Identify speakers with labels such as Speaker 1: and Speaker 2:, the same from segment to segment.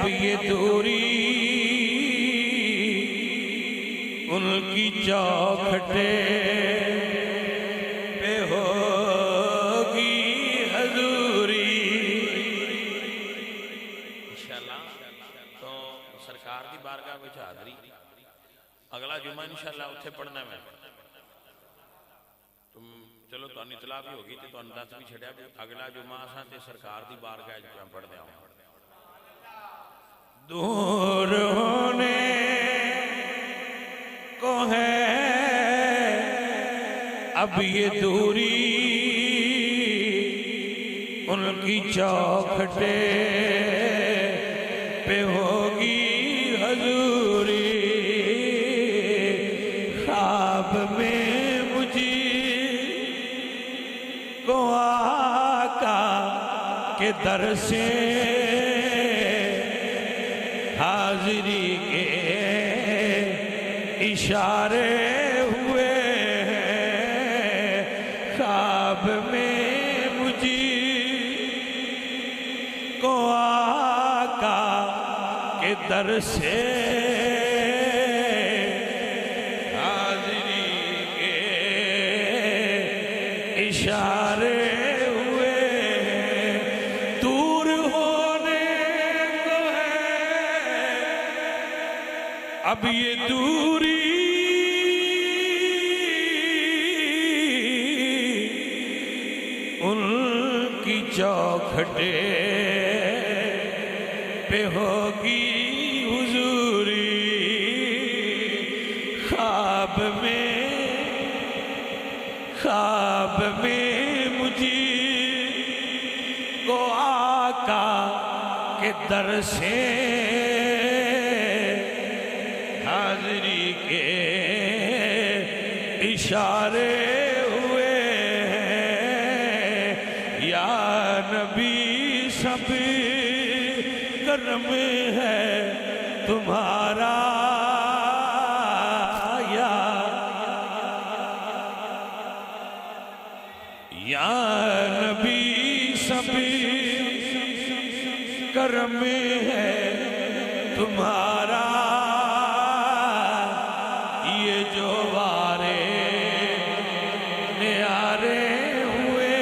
Speaker 1: اب یہ دوری ان کی چوکھٹے پہ ہوگی حضوری۔ انشاءاللہ تو سرکار دی بارگاہ وچ حاضری اگلا جمعہ انشاءاللہ اتھے پڑھنا ہے۔ تم چلو تو اطلاع بھی ہوگی تو دس بھی چھڑیا بھی اگلا جمعہ آسان تے سرکار دی بارگاہ جمعہ پڑھ دیا ہوں۔ دور ہونے کو ہے اب یہ دوری ان کی چوکھٹے پہ ہوگی حضوری۔ خواب میں مجھے کو آقا کے در سے حاضری کے اشارے ہوئے ہیں۔ خواب میں مجھے کو آقا کے در سے حاضری کے اشارے ہوئے ہیں۔ دور ہونے کو ہے اب یہ دوری ان کی چوکھٹے پہ ہوگی حضوری۔ خواب میں مجھے کو آقا کے در سے حاضری کے اشارے ہوئے ہیں۔ یا نبی سب کرم ہے تمہارا، یا نبی سب کرم ہے تمہارا۔ یہ جو وارے نیارے ہوئے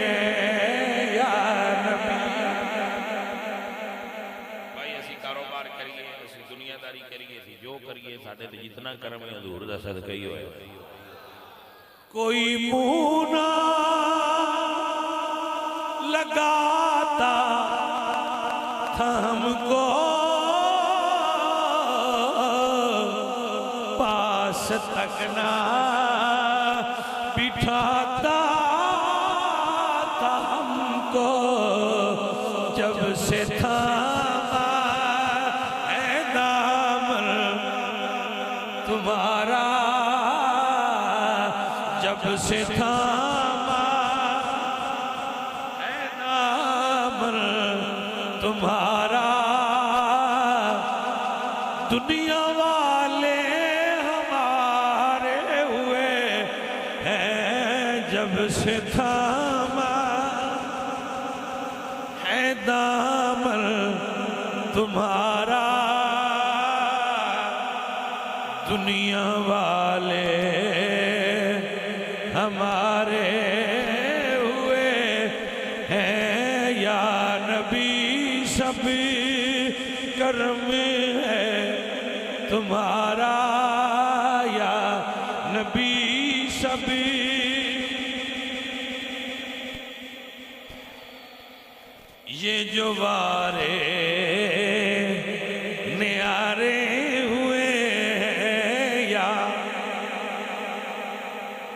Speaker 1: ہیں یا نبی۔ بھائی اسی کاروبار کریے، اسی دنیا داری کریے، اسی جو کریے ساڑھے جتنا کرم ہے حضور دا صدقہ ہی ہوئے۔ کوئی منہ نہ لگاتا تھا ہم کو، پاس تک نہ بٹھاتا تھا ہم کو، جب سے تھاما ہے دامن تمہارا، جب سے تھاما ہے دامن تمہارا، دنیا والے ہمارے ہوئے ہیں، جب سے تھاما ہے دامن تمہارا، دنیا والے ہمارے ہوئے ہیں۔ یا نبی سب کرم ہے تمہارا، یا نبی سب یہ جو وارے